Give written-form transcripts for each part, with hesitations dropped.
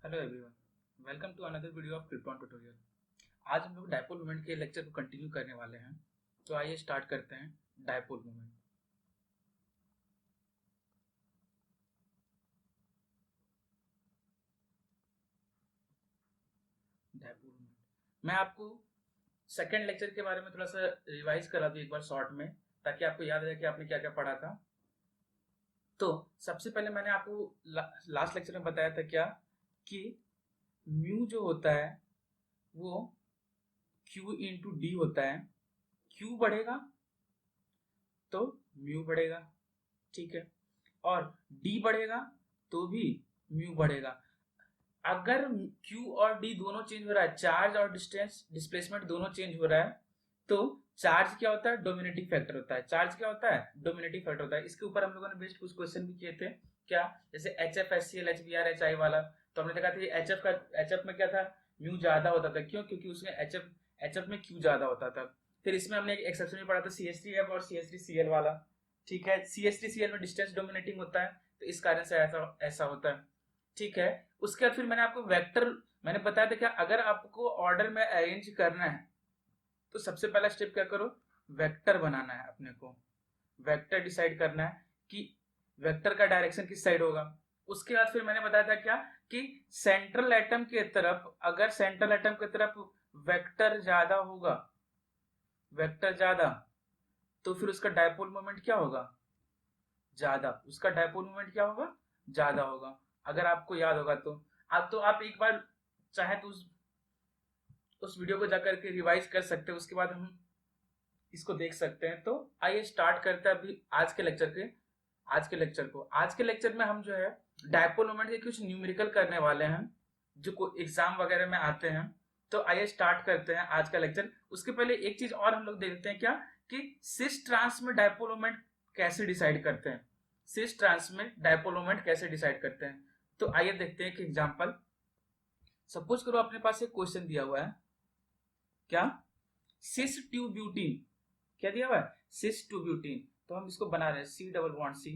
Hello everyone, welcome to another video of Krypton tutorial. आज हम लोग डायपोल मोमेंट के लेक्चर को कंटिन्यू करने वाले हैं। तो आइए स्टार्ट करते हैं। Dipole moment. डायपोल मोमेंट मैं आपको सेकेंड लेक्चर के बारे में थोड़ा सा रिवाइज करा दूं एक बार शॉर्ट में, ताकि आपको याद रहे कि आपने क्या क्या पढ़ा था। तो सबसे पहले मैंने आपको लास्ट लेक्चर में बताया था क्या कि म्यू जो होता है वो क्यू इंटू डी होता है। क्यू बढ़ेगा तो म्यू बढ़ेगा, ठीक है, और डी बढ़ेगा तो भी म्यू बढ़ेगा। अगर Q और D दोनों चेंज हो रहा है, चार्ज और डिस्टेंस डिस्प्लेसमेंट दोनों चेंज हो रहा है, तो चार्ज क्या होता है? डोमिनेटिंग फैक्टर होता है। चार्ज क्या होता है? डोमिनेटिंग फैक्टर होता है। इसके ऊपर हम लोगों ने बेस्ड कुछ क्वेश्चन भी किए थे क्या, जैसे HF HCl HBr HI वाला। तो हमने देखा था कि HF में क्या था, म्यू ज्यादा होता था। क्यों? क्योंकि उसमें HF में Q ज्यादा होता था। फिर इसमें हमने एक एक्सेप्शन भी पढ़ा था CH3F और CH3Cl वाला, ठीक है। CH3Cl में डिस्टेंस डोमिनेटिंग होता है, तो इस कारण से ऐसा ऐसा होता है, ठीक है। उसके बाद फिर मैंने आपको वेक्टर मैंने बताया था क्या, अगर आपको ऑर्डर में अरेंज करना है तो सबसे पहला स्टेप क्या करो, वेक्टर बनाना है। अपने को वेक्टर डिसाइड करना है कि वेक्टर का डायरेक्शन किस साइड होगा। उसके बाद फिर मैंने बताया था क्या कि सेंट्रल एटम के तरफ, अगर सेंट्रल एटम की तरफ वेक्टर ज्यादा होगा, वेक्टर ज्यादा, तो फिर उसका डायपोल मोमेंट क्या होगा? ज्यादा। उसका डायपोल मोमेंट क्या होगा? ज्यादा होगा। अगर आपको याद होगा तो आप एक बार चाहे तो उस वीडियो को जाकर के रिवाइज कर सकते हैं। उसके बाद हम इसको देख सकते हैं। तो आइए स्टार्ट करते हैं अभी आज के लेक्चर में हम जो है डायपोल मोमेंट के कुछ न्यूमेरिकल करने वाले हैं जो एग्जाम वगैरह में आते हैं। तो आइए स्टार्ट करते हैं आज का लेक्चर। उसके पहले एक चीज और हम लोग देखते हैं क्या कि सिस ट्रांस में डायपोल मोमेंट कैसे डिसाइड करते हैं। सिस ट्रांस में डायपोल मोमेंट कैसे डिसाइड करते हैं, तो आइए देखते हैं कि एग्जांपल। सपोज करो अपने पास एक क्वेश्चन दिया हुआ है क्या, सिस टू ब्यूटीन। क्या दिया हुआ है? सिस टू ब्यूटीन। तो हम इसको बना रहे हैं सी डबल बॉन्ड सी,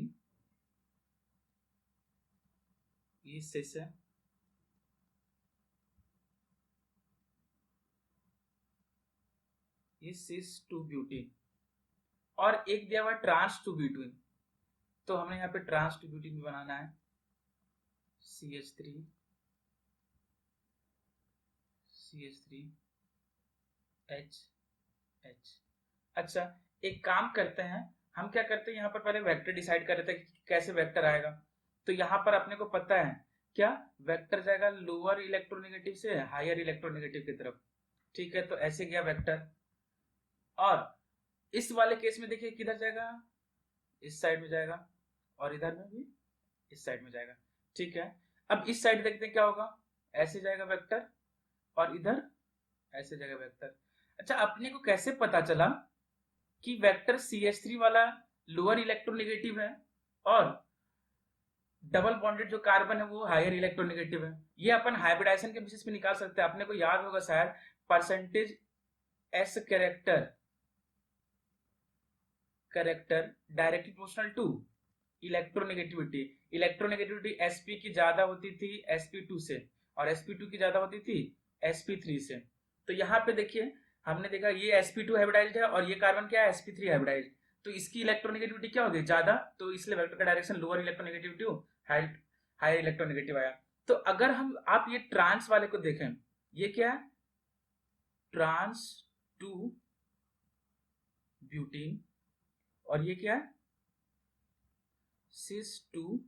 ये सिस है, ये सिस टू ब्यूटीन। और एक दिया हुआ है ट्रांस टू ब्यूटीन। तो हमने यहाँ पे ट्रांस टू ब्यूटीन भी बनाना है, CH3 CH3 H H। अच्छा, एक काम करते हैं, हम क्या करते हैं यहाँ पर पहले वेक्टर डिसाइड कर रहे थे कि कैसे वेक्टर आएगा। तो यहाँ पर अपने को पता है क्या, वेक्टर जाएगा लोअर इलेक्ट्रोनेगेटिव से हायर इलेक्ट्रोनेगेटिव की तरफ, ठीक है। तो ऐसे गया वेक्टर। और इस वाले केस में देखिए किधर जाएगा, इस साइड में जाएगा, और इधर में भी इस साइड में जाएगा, ठीक है। अब इस साइड देखते हैं क्या होगा, ऐसे जाएगा वेक्टर, और इधर ऐसे जाएगा वेक्टर। अच्छा, अपने को कैसे पता चला कि वेक्टर CH3 वाला लोअर इलेक्ट्रोनेगेटिव है और डबल बॉन्डेड जो कार्बन है वो हायर इलेक्ट्रोनेगेटिव है? ये अपन हाइब्रिडाइजेशन के बेसिस पे निकाल सकते हैं। अपने को याद होगा शायद, percentage S character directly proportional to electronegativity. Electronegativity sp की ज्यादा होती थी sp2 से, और sp2 की ज्यादा होती थी sp3 से। तो यहाँ पे देखिए, हमने देखा ये sp2 हाइब्रिडाइज्ड है और ये कार्बन क्या है, sp3 हाइब्रिडाइज्ड। तो इसकी इलेक्ट्रोनेगेटिविटी क्या होगी? ज्यादा। तो इसलिए वेक्टर का direction lower electronegativity higher electronegative आया। तो अगर हम आप ये ट्रांस वाले को देखें, ये क्या है, ट्रांस टू ब्यूटीन, और ये क्या है, सिस टू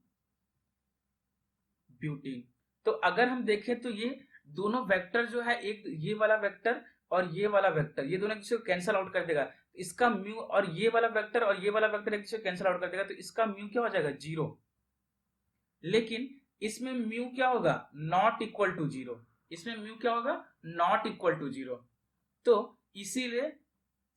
ब्यूटीन। तो अगर हम देखें तो ये दोनों वेक्टर जो है, एक ये वाला वेक्टर और ये वाला वेक्टर, ये दोनों एक दूसरे को कैंसिल आउट कर देगा। इसका म्यू, और ये वाला वेक्टर और ये वाला वेक्टर एक दूसरे को कैंसिल आउट कर देगा, तो इसका म्यू क्या हो जाएगा? 0। लेकिन इसमें म्यू क्या होगा? Not equal to 0। इसमें म्यू क्या होगा? Not equal to 0। तो इसीलिए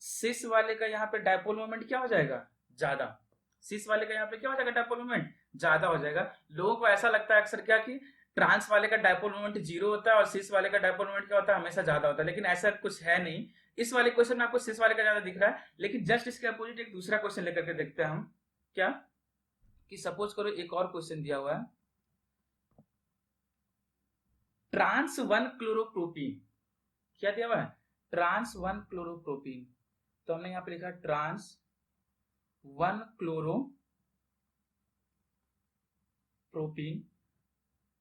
सिस वाले का यहाँ पे डायपोल मोमेंट क्या हो जाएगा? ज्यादा। सिस वाले का यहाँ पे क्या हो जाएगा? डायपोल मोमेंट ज्यादा हो जाएगा। लोगों को ऐसा लगता है अक्सर क्या कि ट्रांस वाले का डायपोल मोमेंट 0 होता है और सिस वाले का डायपोल मोमेंट क्या होता है? हमेशा ज्यादा होता है। लेकिन ऐसा कुछ है नहीं। इस वाले क्वेश्चन में आपको सिस वाले का ज्यादा दिख रहा है, लेकिन जस्ट इसके अपोजिट एक दूसरा क्वेश्चन लेकर के देखते हैं हम क्या, कि सपोज करो एक और क्वेश्चन दिया हुआ है ट्रांस 1 क्लोरोप्रोपीन, क्या दिया हुआ है? ट्रांस 1 क्लोरोप्रोपीन। तो हमने यहां पे लिखा ट्रांस 1 क्लोरोप्रोपीन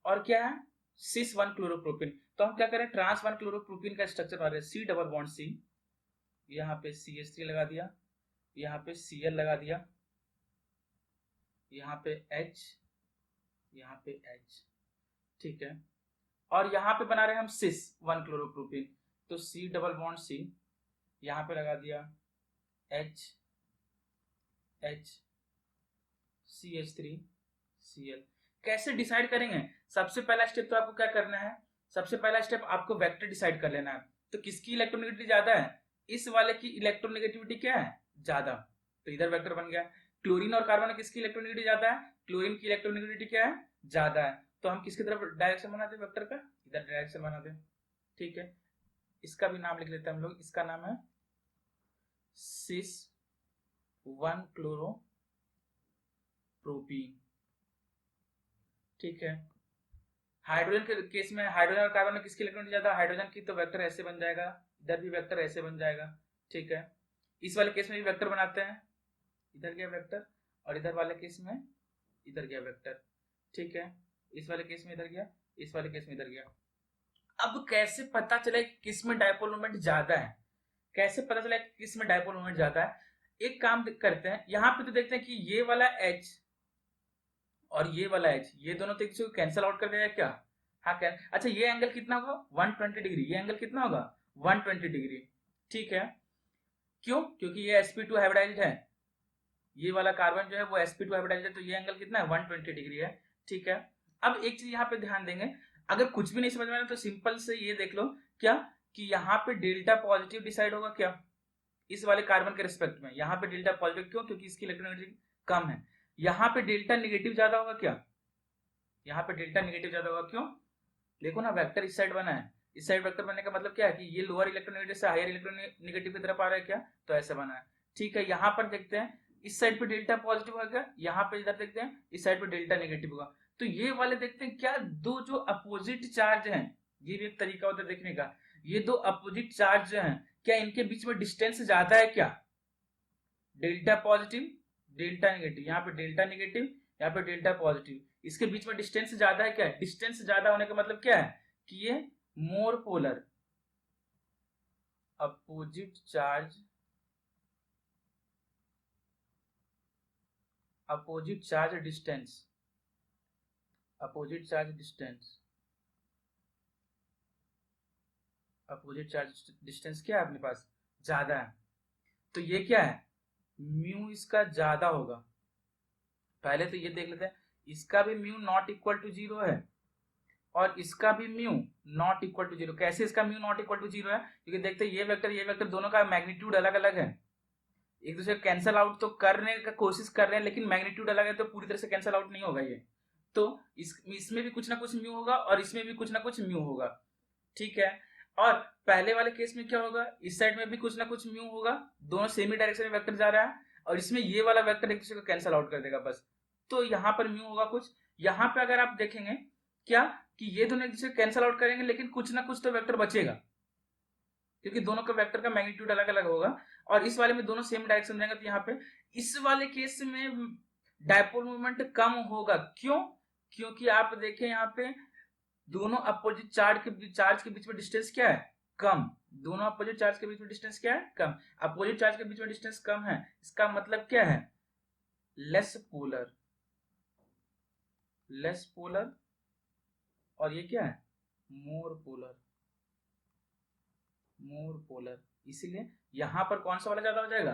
और क्या है? सिस 1 क्लोरोप्रोपीन। तो हम क्या करें? ट्रांस 1 क्लोरोप्रोपीन का स्ट्रक्चर बना रहे हैं, C डबल बॉन्ड C, यहाँ पे CH3 लगा दिया, यहाँ पे Cl लगा दिया, यहाँ पे H, यहाँ पे H, ठीक है। और यहाँ पे बना रहे हैं हम सिस 1 क्लोरोप्रोपीन, तो C डबल बॉन्ड C, यहाँ पे लगा दिया H, CH3 Cl। कैसे डिसाइड करेंगे? सबसे पहला स्टेप तो आपको क्या करना है? सबसे पहला स्टेप आपको वेक्टर डिसाइड कर लेना है। तो किसकी इलेक्ट्रोनेगेटिविटी ज्यादा है? इस वाले की इलेक्ट्रोनेगेटिविटी क्या है? ज्यादा, तो इधर वेक्टर बन गया। क्लोरीन और कार्बन किसकी इलेक्ट्रोनेगेटिविटी ज्यादा है? क्लोरीन की इलेक्ट्रोनेगेटिविटी क्या है? ज्यादा है। तो हम किसकी तरफ डायरेक्शन बनाते हैं वेक्टर का? इधर डायरेक्शन बनाते हैं, ठीक है। इसका भी नाम लिख लेते हैं हम लोग, इसका नाम है सिस 1 क्लोरोप्रोपीन, ठीक है। हाइड्रोजन के केस में हाइड्रोजन और कार्बन में किसकी इलेक्ट्रॉनिक ज्यादा? हाइड्रोजन की, तो वेक्टर ऐसे बन जाएगा, इधर भी वेक्टर ऐसे बन जाएगा, ठीक है। इस वाले केस में भी वेक्टर बनाते हैं, इधर गया वेक्टर, और इधर वाले केस में इधर गया वेक्टर, ठीक है। इस वाले केस में इधर गया, इस वाले केस में इधर गया। अब कैसे पता चले किस में डायपोल मोमेंट ज्यादा है? कैसे पता चला किस में डायपोल मोमेंट ज्यादा है? एक काम करते हैं, यहाँ पे तो देखते हैं कि ये वाला H और ये वाला H, ये दोनों तो एक दूसरे को कैंसिल आउट कर देगा क्या? हाँ, अच्छा ये एंगल कितना होगा? 120 डिग्री। ये एंगल कितना होगा? 120 डिग्री, ठीक है। क्यों? क्योंकि ये sp2 हाइब्रिडाइज्ड है, ये वाला कार्बन जो है वो sp2 हाइब्रिडाइज्ड है, तो ये एंगल कितना है? 120 डिग्री है, ठीक है। अब एक चीज यहाँ पे ध्यान देंगे, अगर कुछ भी नहीं समझ में आए तो सिंपल से ये देख लो क्या, कि यहाँ पे डेल्टा पॉजिटिव डिसाइड होगा क्या इस वाले कार्बन के रिस्पेक्ट में? यहाँ पे डेल्टा पॉजिटिव क्यों? क्योंकि इसकी इलेक्ट्रोनेगेटिविटी कम है। यहाँ पे डेल्टा नेगेटिव ज्यादा होगा क्या? यहाँ पे डेल्टा नेगेटिव ज्यादा होगा, क्यों? देखो ना, वेक्टर इस साइड बना है, इस साइड वेक्टर बनने का मतलब क्या है? कि ये लोअर इलेक्ट्रोनेगेटिव से हायर इलेक्ट्रोनेगेटिव की तरफ आ रहा है क्या? तो ऐसे बना है, ठीक है। यहाँ पर देखते हैं इस साइड पे डेल्टा पॉजिटिव होगा, यहाँ पे इधर देखते हैं इस साइड पे डेल्टा नेगेटिव होगा। तो ये वाले देखते हैं क्या, दो जो अपोजिट चार्ज हैं, ये भी एक तरीका होता है देखने का, ये दो अपोजिट चार्ज जो हैं, क्या इनके बीच में डिस्टेंस ज्यादा है क्या? डेल्टा पॉजिटिव डेल्टा नेगेटिव, यहाँ पे डेल्टा नेगेटिव, यहाँ पे डेल्टा पॉजिटिव, इसके बीच में डिस्टेंस ज्यादा है क्या? डिस्टेंस ज्यादा होने का मतलब क्या है? कि ये more polar opposite charge distance, opposite charge distance क्या है अपने पास? ज्यादा है। तो ये क्या है? म्यू इसका ज्यादा होगा। पहले तो ये देख लेते हैं, इसका भी म्यू नॉट इक्वल टू 0 है और इसका भी म्यू नॉट इक्वल टू 0। कैसे इसका म्यू नॉट इक्वल टू 0 है? क्योंकि देखते हैं ये वेक्टर दोनों का मैग्नीट्यूड अलग अलग है, एक दूसरे को कैंसिल आउट तो करने का कोशिश कर रहे हैं, लेकिन मैग्नीट्यूड अलग है तो पूरी तरह से कैंसिल आउट नहीं होगा ये। तो इसमें भी कुछ ना कुछ म्यू होगा और इसमें भी कुछ ना कुछ म्यू होगा, ठीक है। और पहले वाले केस में क्या होगा? इस साइड में भी कुछ ना कुछ म्यू होगा, दोनों सेमी डायरेक्शन में वेक्टर जा रहा है, और इसमें ये वाला वेक्टर एक दूसरे को कैंसिल आउट कर देगा बस। तो यहाँ पर म्यू होगा कुछ। यहाँ पे अगर आप देखेंगे क्या, कि ये दोनों एक दूसरे को कैंसिल आउट करेंगे, लेकिन कुछ ना कुछ तो वेक्टर बचेगा, क्योंकि दोनों का वेक्टर का मैग्नीट्यूड अलग अलग होगा। और इस वाले में दोनों सेम डायरेक्शन जाएंगे, तो यहाँ पे इस वाले केस में डायपोल मोमेंट कम होगा। क्यों? क्योंकि आप देखें यहाँ पे दोनों अपोजिट चार्ज के बीच में डिस्टेंस क्या है? कम। दोनों अपोजिट चार्ज के बीच में डिस्टेंस क्या है? कम। अपोजिट चार्ज के बीच में डिस्टेंस कम है, इसका मतलब क्या है? Less polar. और ये क्या है? More polar. इसीलिए यहां पर कौन सा वाला ज्यादा हो जाएगा?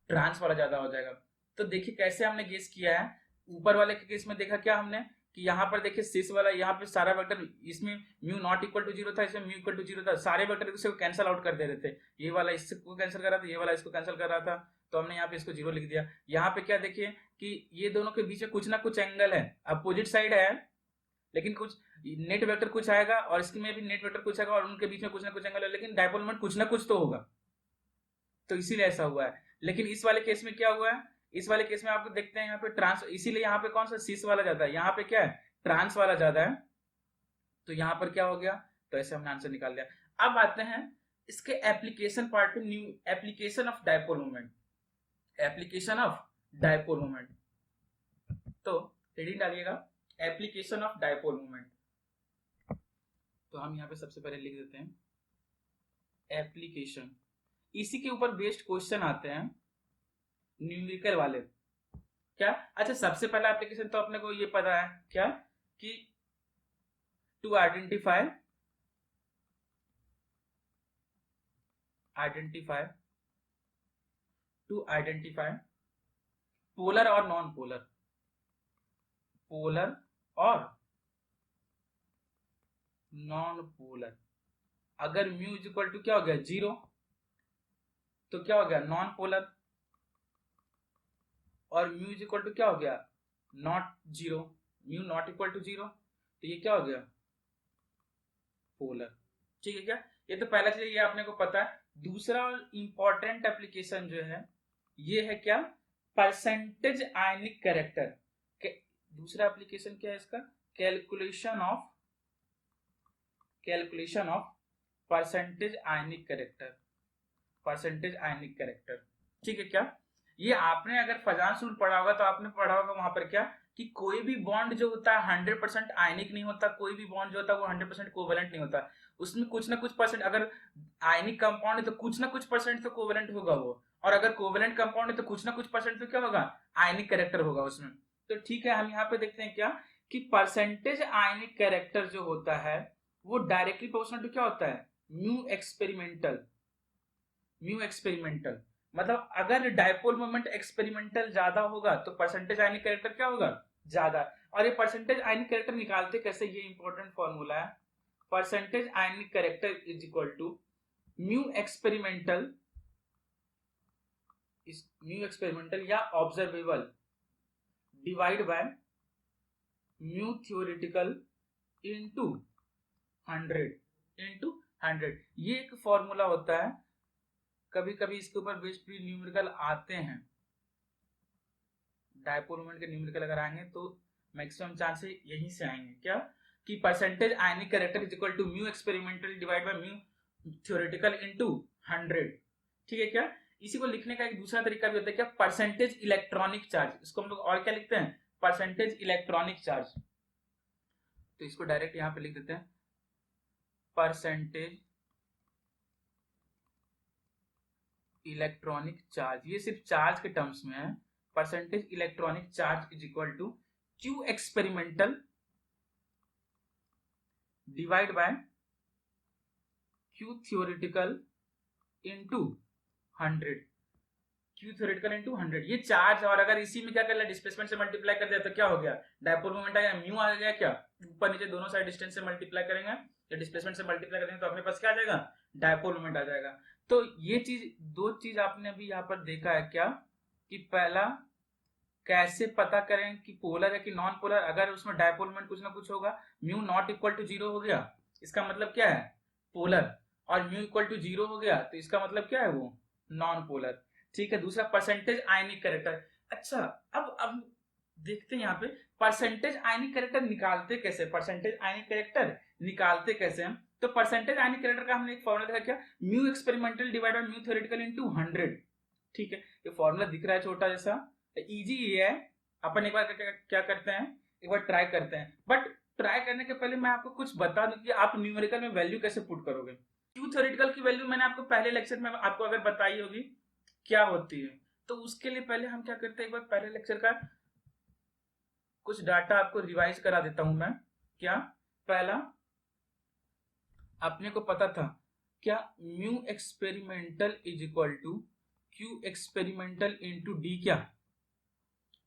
ट्रांस वाला ज्यादा हो जाएगा। तो देखिए कैसे हमने गेस किया है। ऊपर वाले के केस में देखा क्या हमने, कि यहाँ पर देखिए सिस वाला, यहाँ पे सारा वेक्टर, इसमें म्यू नॉट इक्वल टू 0 था, इसमें म्यू इक्वल टू 0 था, सारे वेक्टर इसको कैंसिल आउट कर दे रहे थे। ये वाला इसको कैंसिल कर रहा था, ये वाला इसको कैंसिल कर रहा था, तो हमने यहाँ पे इसको 0 लिख दिया। यहाँ पे क्या देखिए कि ये दोनों के बीच में कुछ ना कुछ एंगल है, अपोजिट साइड है, लेकिन कुछ नेट वेक्टर कुछ आएगा और इसमें भी नेट वेक्टर कुछ आएगा, और उनके बीच में कुछ ना कुछ एंगल है, लेकिन डायपोल मोमेंट कुछ ना कुछ तो होगा, तो इसीलिए ऐसा हुआ है। लेकिन इस वाले केस में क्या हुआ है? इस वाले केस में आपको देखते हैं यहाँ पे ट्रांस, इसीलिए यहाँ पे कौन सा सिस वाला ज्यादा है, यहाँ पे क्या है? ट्रांस वाला ज्यादा है। तो यहाँ पर क्या हो गया? तो ऐसे हमने आंसर निकाल लिया। अब आते हैं इसके एप्लीकेशन पार्ट पे, new application of dipole moment, application of dipole moment. तो हेडिंग डालिएगा एप्लीकेशन ऑफ डायपोल मोमेंट। तो हम यहाँ पे सबसे पहले लिख देते हैं एप्लीकेशन, इसी के ऊपर बेस्ड क्वेश्चन आते हैं न्यूमेरिकल वाले। क्या, अच्छा सबसे पहला एप्लीकेशन तो अपने को ये पता है क्या कि टू आइडेंटिफाई पोलर और नॉन पोलर, पोलर और नॉन पोलर। अगर म्यू इज इक्वल टू क्या हो गया 0 तो क्या हो गया नॉन पोलर, और म्यू इज इक्वल टू क्या हो गया not 0, mu not equal to 0 तो ये क्या हो गया पोलर। ठीक है क्या, ये तो पहला चीज ये आपने को पता है। दूसरा इंपॉर्टेंट एप्लीकेशन जो है ये है क्या, परसेंटेज आयनिक कैरेक्टर। दूसरा एप्लीकेशन क्या है इसका, calculation of percentage ionic character. ठीक है क्या, ये आपने अगर फजांस रूल पढ़ा होगा तो आपने पढ़ा होगा वहां पर क्या कि कोई भी बॉन्ड जो होता है 100% आयनिक नहीं होता, कोई भी बॉन्ड जो होता है वो 100% कोवेलेंट नहीं होता, उसमें कुछ ना कुछ परसेंट, अगर आयनिक कंपाउंड है तो कुछ ना कुछ परसेंट तो कोवेलेंट होगा वो, और अगर कोवेलेंट कंपाउंड है तो कुछ ना कुछ परसेंट तो क्या होगा आयनिक कैरेक्टर होगा उसमें। तो ठीक है, हम यहाँ पे देखते हैं क्या कि परसेंटेज आयनिक कैरेक्टर जो होता है वो डायरेक्टली प्रोपोर्शनल टू क्या होता है म्यू एक्सपेरिमेंटल। मतलब अगर डायपोल मोमेंट एक्सपेरिमेंटल ज्यादा होगा तो परसेंटेज आयनिक कैरेक्टर क्या होगा ज्यादा। और ये परसेंटेज आयनिक कैरेक्टर निकालते कैसे, ये इंपॉर्टेंट फॉर्मूला है। Percentage ionic character is equal to mu experimental या observable divide by mu theoretical into 100। ये एक फॉर्मूला होता है, कभी कभी इसके ऊपर बेस्ड प्री न्यूमेरिकल आते हैं, डायपोल मोमेंट के न्यूमेरिकल अगर आएंगे तो मैक्सिमम चांस यहीं से आएंगे क्या कि percentage ionic character is equal to mu experimental divide by mu theoretical into 100। ठीक है क्या, इसी को लिखने का एक दूसरा तरीका भी होता है क्या, परसेंटेज इलेक्ट्रॉनिक चार्ज। इसको हम लोग और क्या लिखते हैं परसेंटेज इलेक्ट्रॉनिक चार्ज। तो इसको डायरेक्ट यहां पे लिख देते हैं परसेंटेज इलेक्ट्रॉनिक चार्ज, ये सिर्फ चार्ज के टर्म्स में है। Percentage electronic charge is equal to q experimental divide by q theoretical into 100, q theoretical into 100 ये चार्ज। और अगर इसी में क्या कर लिया डिस्प्लेसमेंट से मल्टीप्लाई कर दिया तो क्या हो गया डायपोल मोमेंट आ गया, म्यू आ गया क्या, ऊपर नीचे दोनों साइड डिस्टेंस से मल्टीप्लाई करेंगे या डिस्प्लेसमेंट से मल्टीप्लाई करेंगे तो अपने पास क्या आ जाएगा डायपोल मोमेंट आ जाएगा। तो ये चीज, दो चीज आपने अभी यहाँ पर देखा है क्या कि पहला कैसे पता करें कि पोलर है कि नॉन पोलर। अगर उसमें डायपोल मोमेंट कुछ ना कुछ होगा, म्यू नॉट इक्वल टू 0 हो गया इसका मतलब क्या है पोलर, और म्यू इक्वल टू 0 हो गया तो इसका मतलब क्या है वो नॉन पोलर। ठीक है, दूसरा परसेंटेज आयनिक कैरेक्टर। अच्छा अब देखते हैं यहाँ पे परसेंटेज आयनिक कैरेक्टर निकालते कैसे, परसेंटेज आयनिक कैरेक्टर निकालते कैसे हम। तो परसेंटेज आयनिक कैरेक्टर का हमने एक फॉर्मूला देखा क्या, mu experimental divide by mu theoretical into 100। ठीक है, ये फॉर्मूला दिख रहा है छोटा जैसा, इजी ये है। अपन एक बार क्या करते हैं, एक बार ट्राई करते हैं, बट ट्राई करने के पहले मैं आपको कुछ बता दूं कि आप न्यूमेरिकल में वैल्यू कैसे पुट करोगे। क्यू थ्योरेटिकल की वैल्यू मैंने आपको पहले लेक्चर में आपको अगर बताई होगी क्या होती है, तो उसके लिए पहले हम क्या करते हैं, एक बार पहले लेक्चर का कुछ डाटा आपको रिवाइज करा देता हूं मैं। क्या पहला अपने को पता था क्या, mu experimental is equal to q experimental into d, क्या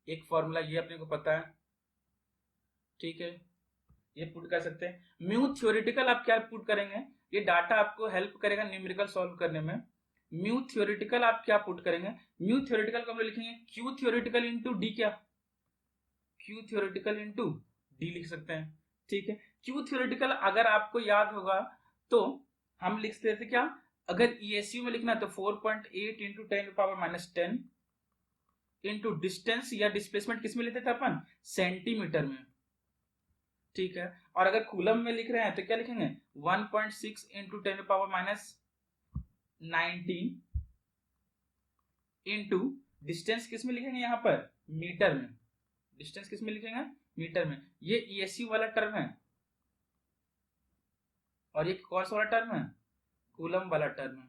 एक फॉर्मूला ये अपने को पता है। ठीक है, ये पुट कर सकते हैं। म्यू थ्योरेटिकल आप क्या पुट करेंगे, ये डाटा आपको हेल्प करेगा न्यूमेरिकल सॉल्व करने में। म्यू थ्योरेटिकल आप क्या पुट करेंगे, म्यू थ्योरेटिकल को हम लिखेंगे क्यू थ्योरेटिकल इनटू डी, क्या क्यू थ्योरेटिकल इनटू डी लिख सकते हैं। ठीक है, क्यू थ्योरेटिकल अगर आपको याद होगा तो हम लिखते थे क्या, अगर ईएसयू में लिखना है तो 4.8 इंटू 10⁻⁻10 इंटू डिस्टेंस या डिस्प्लेसमेंट किस में लेते थे अपन सेंटीमीटर में, ठीक है। और अगर कूलम में लिख रहे हैं तो क्या लिखेंगे 1.6 into 10 power minus 19 into distance किस में लिखेंगे यहाँ पर मीटर में, डिस्टेंस किस में लिखेंगे मीटर में। ये ईएसयू वाला टर्म है और ये कौन सा वाला टर्म है कूलम वाला टर्म है,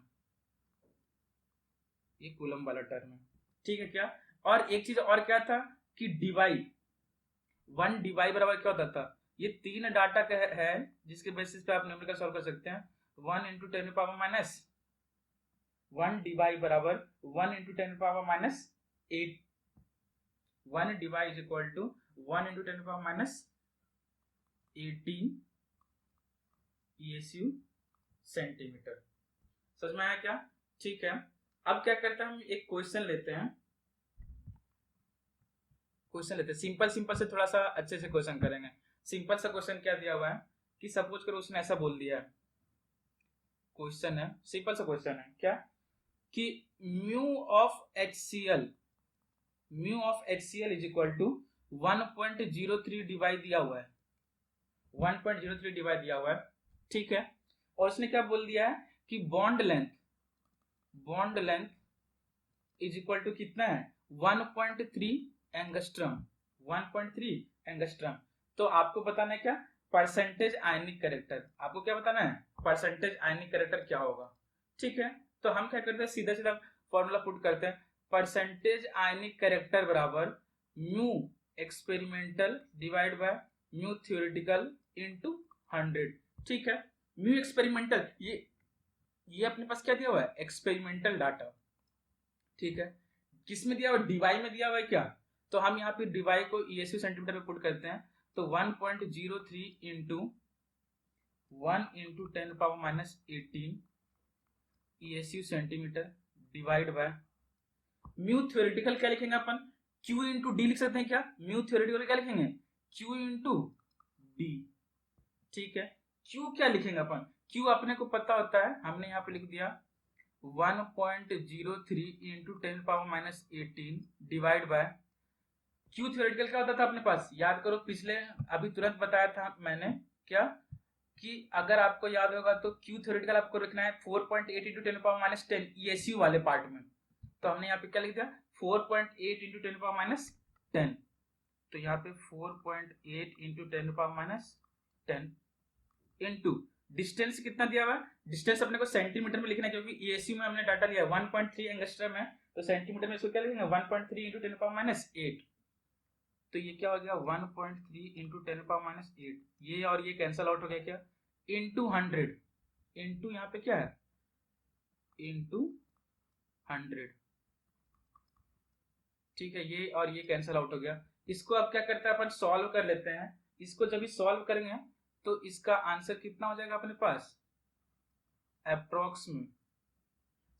ये कूलम वाला टर्म है। ठीक है क्या। और एक चीज और क्या था कि डीवाई 1 डीवाई बराबर क्या होता था, ये 3 डाटा का है जिसके बेसिस पे आप न्यूमेरिकल सॉल्व कर सकते हैं। 1 इंटू 10 पावर माइनस 1 डीवाई बराबर 1 into 10 power minus 8, 1 debye is equal to 1 into 10 power minus 18 ESU centimetre. समझ में आया क्या। ठीक है। अब क्या करते हैं हम एक क्वेश्चन लेते हैं, सिंपल से थोड़ा सा अच्छे से क्वेश्चन करेंगे। सिंपल सा क्वेश्चन क्या दिया हुआ है कि सपोज करो उसने ऐसा बोल दिया है, क्वेश्चन है सिंपल सा क्वेश्चन है क्या कि mu of HCl is equal to 1.03 divide दिया हुआ है, 1.03 डिवाइड दिया हुआ है। ठीक है। और उसने क्या बोल दिया है कि bond length is equal to कितना है 1.3 एंगस्ट्रम, 1.3 एंगस्ट्रम। तो आपको बताना है क्या परसेंटेज आयनिक कैरेक्टर, आपको क्या बताना है परसेंटेज आयनिक कैरेक्टर क्या होगा। ठीक है। तो हम क्या करते हैं सीधा सीधा फॉर्मूला पुट करते हैं, परसेंटेज आयनिक कैरेक्टर बराबर mu experimental divide by mu theoretical into 100। ठीक है। म्यू एक्सपेरिमेंटल ये अपने पास क्या दिया हुआ है एक्सपेरिमेंटल डाटा। ठीक है। किस में दिया हुआ डीवाई में दिया हुआ है क्या, तो हम यहाँ पे डीवाई को ESU सेंटीमीटर में पुट करते हैं। तो 1.03 into 1 into 10 power minus 18 ESU centimetre divide by mu theoretical क्या लिखेंगे अपन Q इंटू डी लिख सकते हैं क्या, म्यू थ्योरेटिकल क्या लिखेंगे Q इंटू डी। ठीक है। Q क्या लिखेंगे अपन, Q अपने को पता होता है, हमने यहाँ पे लिख दिया 1.03 into 10 power minus 18 divide by q theoretical क्या होता था अपने पास, याद करो पिछले अभी तुरंत बताया था मैंने क्या कि अगर आपको याद होगा तो क्यू थ्योरेटिकल आपको रखना है 4.8 इंटू 10 पावर माइनस 10 ESU वाले पार्ट में। तो हमने यहाँ पे क्या लिख दिया 4.8 इंटू 10 पावर माइनस 10, तो यहाँ पे 4.8 into 10 power minus 10 into distance कितना दिया हुआ है, डिस्टेंस अपने को सेंटीमीटर में लिखना है क्योंकि ESU में हमने डाटा लिया 1.3 एंगस्ट्रम है, तो सेंटीमीटर में इसको क्या लिखेंगे 1.3 इंटू 10 पावर माइनस 8। तो ये क्या हो गया 1.3 इंटू 10 पावर माइनस 8, ये और ये कैंसल आउट हो गया क्या इंटू 100, इंटू यहाँ पे क्या है इंटू 100। ठीक है। ये और ये कैंसल आउट हो गया। इसको अब क्या करते हैं अपन सॉल्व कर लेते हैं। इसको जब भी सॉल्व करेंगे तो इसका आंसर कितना हो जाएगा अपने पास अप्रोक्सीमेट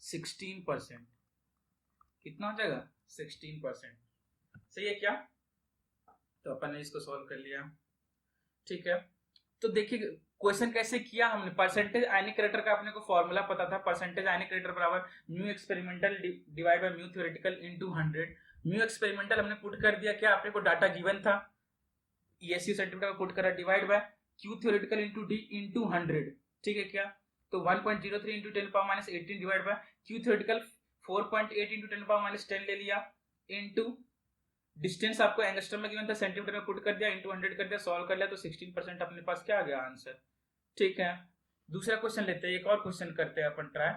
16%। कितना हो जाएगा 16%। सही है क्या। तो अपन ने इसको सॉल्व कर लिया। ठीक है। तो देखिए क्वेश्चन कैसे किया हमने, परसेंटेज आयनिक कैरेक्टर का अपने को फॉर्मूला पता था, परसेंटेज आयनिक कैरेक्टर बराबर mu experimental divide by mu theoretical into 100। Mu experimental हमने पुट कर दिया क्या, अपने को डाटा गिवन था ESU सेंटीमीटर पुट करा divide by q theoretical into D into 100। ठीक है क्या। तो 1.03 into 10 power minus 18 divide by q theoretical 4.8 into 10 power minus 10 ले लिया इनटू डिस्टेंस आपको एंगस्ट्रम में गिवन था सेंटीमीटर में पुट कर दिया इनटू 100 कर दिया, सॉल्व कर लिया तो 16% अपने पास क्या आ गया आंसर। ठीक है। दूसरा क्वेश्चन लेते हैं, एक और क्वेश्चन करते हैं अपन ट्राई।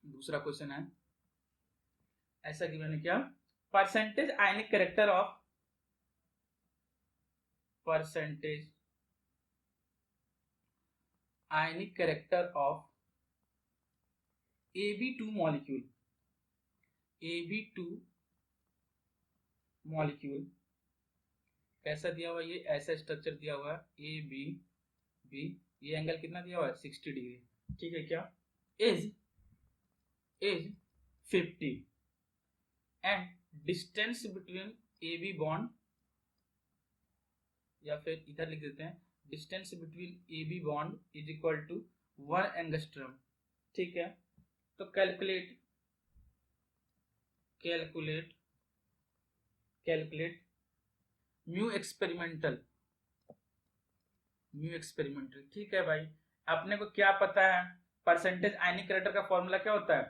दूसरा क्वेश्चन है ऐसा गिवन है क्या, percentage ionic character of percentage ionic character of AB2 molecule, AB2 molecule कैसा दिया हुआ, ये ऐसा स्ट्रक्चर दिया हुआ है ABB, ये एंगल कितना दिया हुआ है 60 डिग्री। ठीक है क्या, is 50 and distance between AB bond, या फिर इधर लिख देते हैं distance between AB bond is equal to 1 angstrom. ठीक है। तो कैलकुलेट कैलकुलेट म्यू एक्सपेरिमेंटल, ठीक है भाई। अपने को क्या पता है, परसेंटेज आयनिक कैरेक्टर का फॉर्मूला क्या होता है,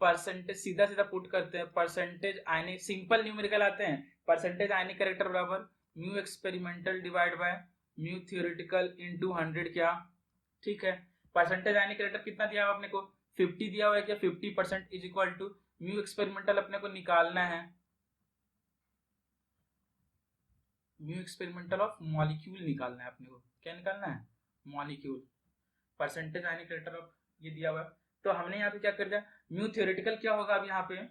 परसेंटेज सीधा सीधा पुट करते हैं, परसेंटेज आयनिक, सिंपल न्यूमेरिकल आते हैं, परसेंटेज आयनिक कैरेक्टर बराबर mu experimental divide by mu theoretical into 100 क्या, ठीक है। परसेंटेज आयनिक कैरेक्टर कितना दिया हुआ अपने को, 50 दिया हुआ है क्या, 50% is equal to mu experimental अपने को निकालना है, म्यू एक्सपेरिमेंटल ऑफ मॉलिक्यूल निकालना है अपने को, क्या निकालना है, molecule. Percentage ionic character of ये दिया हुआ है, तो हमने यहाँ पे क्या कर दिया, म्यू थ्योरेटिकल क्या होगा, अब यहाँ पे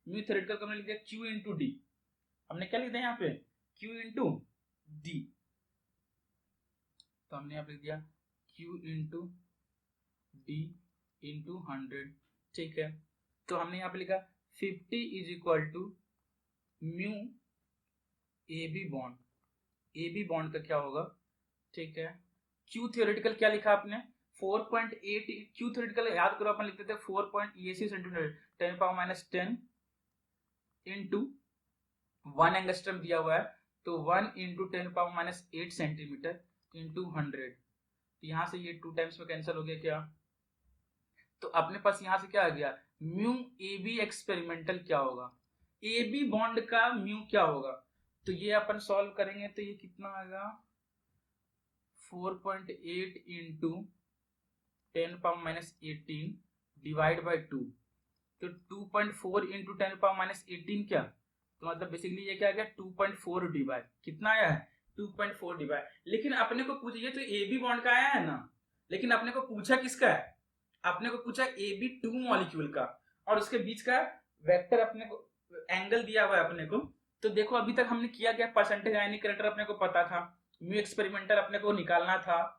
म्यू थ्योरेटिकल को हमने लिख दिया क्यू इंटू डी, हमने क्या लिख दिया यहाँ पे, क्यू इंटू डी, तो हमने यहाँ पे लिख दिया क्यू इंटू डी इंटू 100, ठीक है। तो हमने यहाँ पे लिखा 50 is equal to mu A B bond, A B bond का क्या होगा, ठीक है। क्यू थ्योरेटिकल क्या लिखा आपने, 4.8, क्यू थ्योरेटिकल याद करो अपन लिखते थे 4.80 सेंटीमीटर 10⁻10 इंटू 1 एंगस्ट्रम दिया हुआ है, तो 1 इंटू 10⁻8 सेंटीमीटर इंटू 100, यहाँ से ये 2 टाइम्स में कैंसिल हो गया क्या, तो अपने पास यहाँ से क्या आ गया, म्यू ए बी एक्सपेरिमेंटल क्या होगा, ए बी बॉन्ड का म्यू क्या होगा, तो ये अपन सॉल्व करेंगे तो ये कितना आएगा 4.8 इंटू 10⁻18 डिवाइड बाई 2, तो 2.4 इंटू 10⁻18 क्या, तो मतलब बेसिकली ये क्या आ गया 2.4 डिवाइड, कितना आया है 2.4 डिवाइड। लेकिन अपने को पूछा, ये तो ए बी बॉन्ड का आया है ना, लेकिन अपने को पूछा किसका है, अपने को पूछा ए बी 2 मॉलिक्यूल का, और उसके बीच का वेक्टर अपने को एंगल दिया हुआ है अपने को। तो देखो अभी तक हमने किया क्या, परसेंटेज आयनिक कैरेक्टर अपने को पता था, म्यू एक्सपेरिमेंटल अपने को निकालना था,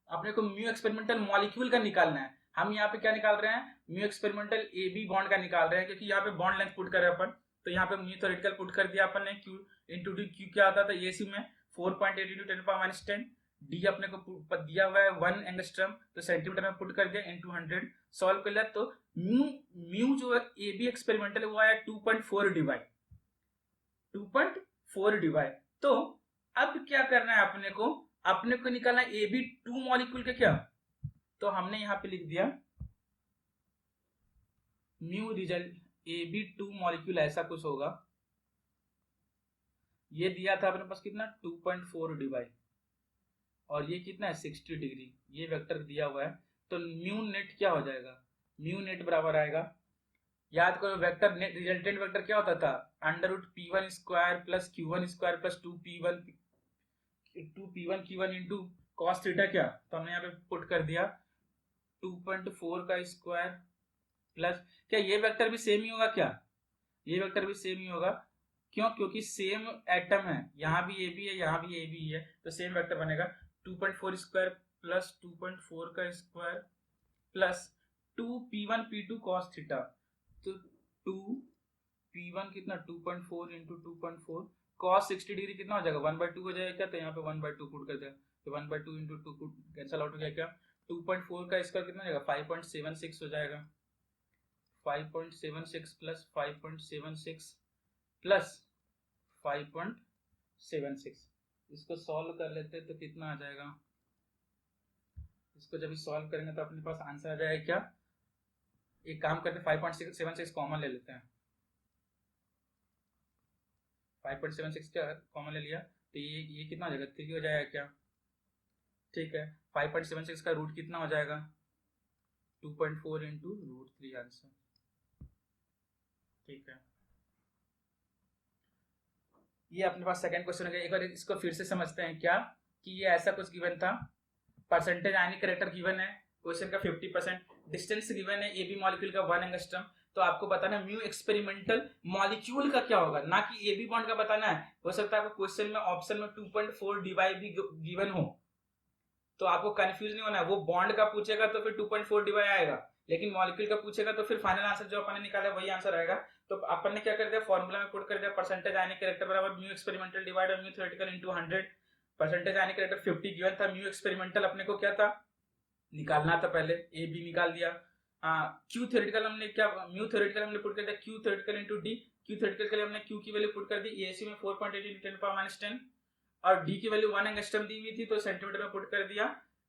अपने को म्यू एक्सपेरिमेंटल मॉलिक्यूल का निकालना है। हम यहाँ पे क्या निकाल रहे हैं, mu experimental A B bond का निकाल रहे हैं, क्योंकि यहाँ पे बॉन्ड लेंथ पुट कर रहे हैं अपन, तो यहाँ पे म्यू थ्योरेटिकल पुट कर दिया अपन ने, क्यू इंटू डी, क्यू क्या आता था ए सी में 4.8 इंटू 10⁻10, डी अपने को दिया हुआ है 1 एंगस्ट्रम, तो सेंटीमीटर में पुट कर दिया इंटू 100, सॉल्व कर लिया, तो म्यू जो है ए बी एक्सपेरिमेंटल वो आया 2.4 डिवाइड, 2.4 डिवाइड। तो अब क्या करना है अपने को निकालना ए बी 2 मॉलिक्यूल का क्या, तो हमने यहाँ पे लिख दिया mu result A B 2 molecule ऐसा कुछ होगा, ये दिया था अपने पास कितना 2.4 डिवाइड, और ये कितना है 60 डिग्री, ये वेक्टर दिया हुआ है, तो म्यू नेट क्या हो जाएगा, म्यू नेट बराबर आएगा, याद करो वेक्टर नेट रिजल्टेंट वेक्टर क्या होता था, √p1 square plus q1 square plus 2p1 q1 into cos theta क्या, तो हमने यहाँ पे पुट कर दिया 2.4 का स्क्वायर प्लस, क्या ये वेक्टर भी सेम ही होगा क्या, ये वेक्टर भी सेम ही होगा, क्यों, क्योंकि सेम एटम है, यहाँ भी ए बी है यहाँ भी ए बी है, तो सेम वेक्टर बनेगा 2.4 स्क्वायर प्लस 2.4 का square plus 2p1 p2 cos theta, तो 2p1 कितना 2.4 इंटू 2.4 cos 60 डिग्री कितना हो जाएगा 1/2 हो जाएगा क्या, तो यहाँ पे 1/2 पुट कर दिया, तो 1/2 इंटू 2 कैंसल आउट हो गया क्या, 2.4 का स्क्वायर कितना हो जाएगा 5.76 हो जाएगा, 5.76 प्लस 5.76 प्लस 5.76, इसको सॉल्व कर लेते तो कितना आ जाएगा, इसको जब सॉल्व करेंगे तो अपने पास आंसर आ जाएगा क्या, एक काम करते 5.76 कॉमन ले लेते हैं, 5.76 क्या कॉमन ले लिया, तो ये कितना हो जाएगा 3 हो जाएगा क्या, ठीक है। 5.76 का रूट कितना हो जाएगा 2.4 इंटू √3 आंसर, ठीक है। ये अपने पास सेकंड क्वेश्चन हो गया, एक बार इसको फिर से समझते हैं क्या, कि ये ऐसा कुछ गिवन था, परसेंटेज आयनिक कैरेक्टर गिवन है, क्वेश्चन का 50%, डिस्टेंस गिवन है ए बी मॉलिक्यूल का 1 एंगस्ट्रम, तो आपको बताना है म्यू एक्सपेरिमेंटल मॉलिक्यूल का क्या होगा, ना कि ए बी बॉन्ड का बताना है। हो सकता है आपको क्वेश्चन में ऑप्शन में 2.4 डिवाइड भी गिवन हो, तो आपको कंफ्यूज नहीं होना है, वो बॉन्ड का पूछेगा तो फिर 2.4 डिवाइड आएगा, लेकिन मॉलिक्यूल का पूछेगा तो फिर फाइनल आंसर जो अपन ने निकाला वही आंसर आएगा। तो अपन ने क्या कर दिया, फॉर्मूला में पुट कर दिया परसेंटेज आयनिक कैरेक्टर बराबर mu experimental divide by mu theoretical into 100, percentage ionic character 50 given था, म्यू एक्सपेरिमेंटल अपने को क्या था निकालना था, पहले ए बी निकाल दिया, क्यू थ्योरेटिकल हमने क्या म्यू थ्योरेटिकल हमने पुट कर दिया Q theoretical into D, Q theoretical के लिए हमने क्यू की वैल्यू पुट कर दी, एसी में 4.18 10 पावर -10 और डी की वैल्यू 1 एंगस्ट्रम दी हुई थी तो सेंटीमीटर में पुट कर दिया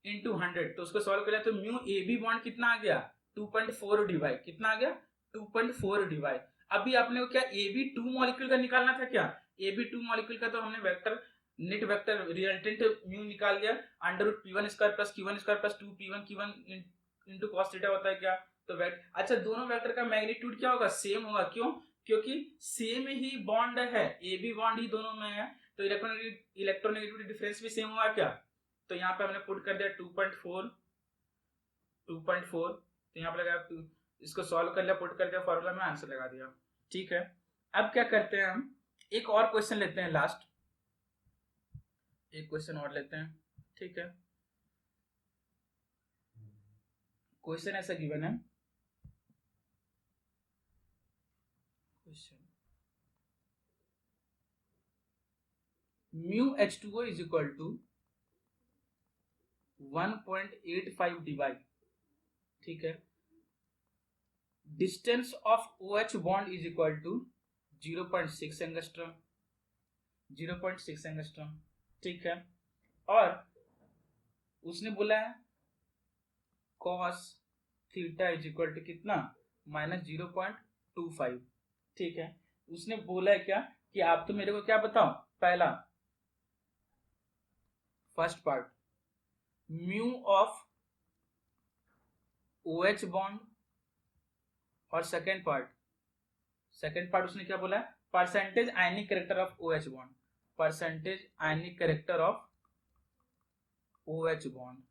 इनटू 100। तो उसको सॉल्व कर लिया तो म्यू ए बी बॉन्ड कितना आ गया 2.4 डी वाई, कितना आ गया 2.4 डी वाई। अभी आपने को क्या ए बी 2 मॉलिक्यूल का निकालना था क्या, ए बी 2 मॉलिक्यूल का तो हमने vector net vector resultant mu निकाल दिया, under root p1 square plus q1 square plus 2 p1 q1 into cos theta होता है क्या, तो अच्छा दोनों वेक्टर का मैग्नीट्यूड क्या होगा, सेम होगा, क्यों, क्योंकि सेम ही बॉन्ड है, ए बी बॉन्ड ही दोनों में है, तो इलेक्ट्रोनेगेटिविटी डिफरेंस भी सेम होगा क्या, तो यहाँ पे हमने पुट कर दिया 2.4 तो यहाँ पे लगा, इसको सॉल्व कर लिया, पुट कर दिया फॉर्मूला में, आंसर लगा दिया। ठीक है, अब क्या करते हैं हम, एक और क्वेश्चन लेते हैं, लास्ट एक क्वेश्चन और लेते हैं। ठीक है, क्वेश्चन ऐसा गिवन है, question mu H2O is equal to 1.85 dy। ठीक है, distance of OH bond is equal to 0.6 angstrom, 0.6 angstrom. ठीक है, और उसने बोला है cos theta is equal to कितना -0.25। ठीक है, उसने बोला है क्या कि आप तो मेरे को क्या बताओ, पहला first part mu of OH bond और सेकेंड पार्ट उसने क्या बोला है percentage ionic character of OH bond, percentage ionic character of OH bond.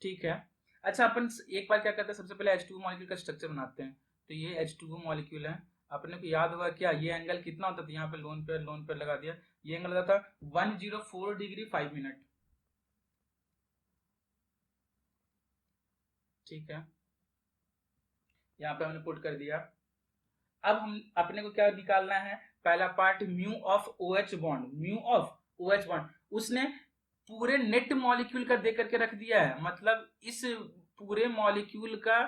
ठीक है, अच्छा अपन एक बार क्या करते हैं, सबसे पहले H2O मॉलिक्यूल का स्ट्रक्चर बनाते हैं। तो ये H2O मॉलिक्यूल है, अपने को याद होगा क्या, ये एंगल कितना होता था, यहाँ पे लोन पे लगा दिया, ये एंगल होता था 104 डिग्री 5 मिनट। ठीक है, यहाँ पे हमने पुट कर दिया। अब हम अपने को क्या निकालना है, पहला part mu of OH bond, mu of OH bond उसने पूरे नेट मॉलिक्यूल का दे करके रख दिया है, मतलब इस पूरे मॉलिक्यूल का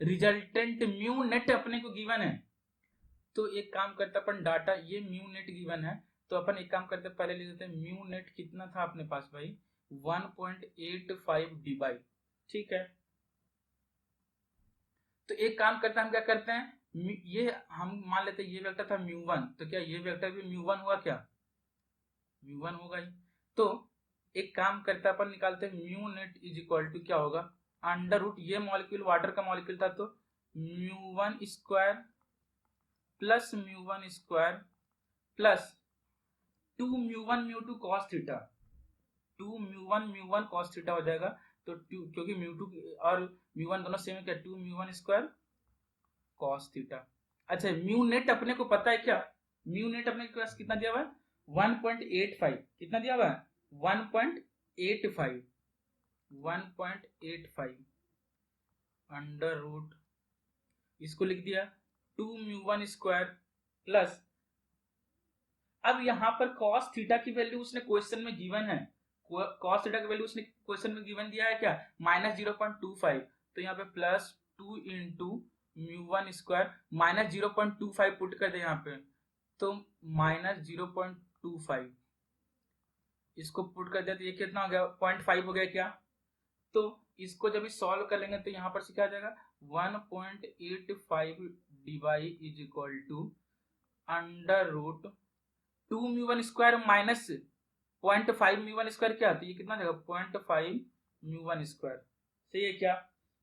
रिजल्टेंट म्यू नेट अपने को गिवन है। तो एक काम करते अपन, डाटा ये म्यू नेट गिवन है, तो अपन एक काम करते पहले लिख देते हैं म्यू नेट कितना था अपने पास भाई 1.85 डी बाई। ठीक है, तो एक काम करते हैं, हम क्या करते हैं, ये हम मान लेते हैं ये वेक्टर था μ1, तो क्या ये वेक्टर भी μ1 हुआ क्या, μ1 होगा ही। तो एक काम करते हैं अपन, निकालते हैं mu net is equal to क्या होगा अंडर रूट, ये मॉलिक्यूल वाटर का मॉलिक्यूल था तो μ1 square plus μ1 square plus 2 μ1 μ2 cos theta, 2 μ1 cos theta हो जाएगा। तो क्योंकि μ2 और μ1 दोनों सेम है क्या, 2 μ1 स्क्वायर cos थीटा। अच्छा म्यू नेट अपने को पता है क्या, म्यू नेट अपने के पास कितना दिया हुआ है 1.85, कितना दिया हुआ है 1.85 अंडर रूट, इसको लिख दिया 2 μ1 स्क्वायर प्लस, अब यहां पर cos थीटा की वैल्यू उसने क्वेश्चन में गिवन है, cos थीटा की वैल्यू उसने क्वेश्चन में गिवन दिया है क्या -0.25, तो यहाँ पे प्लस 2 इंटू μ1 स्क्वायर -0.25 पुट कर दे यहाँ पे, तो -0.25 इसको पुट कर दिया तो ये कितना हो गया 0.5 हो गया क्या, तो इसको जब सॉल्व कर लेंगे तो यहाँ पर से क्या आ जाएगा 1.85 dy is equal to under root 2 μ1 square minus 0.5 μ1 square क्या, तो ये कितना आ जाएगा 0.5 μ1 स्क्वायर, सही है क्या।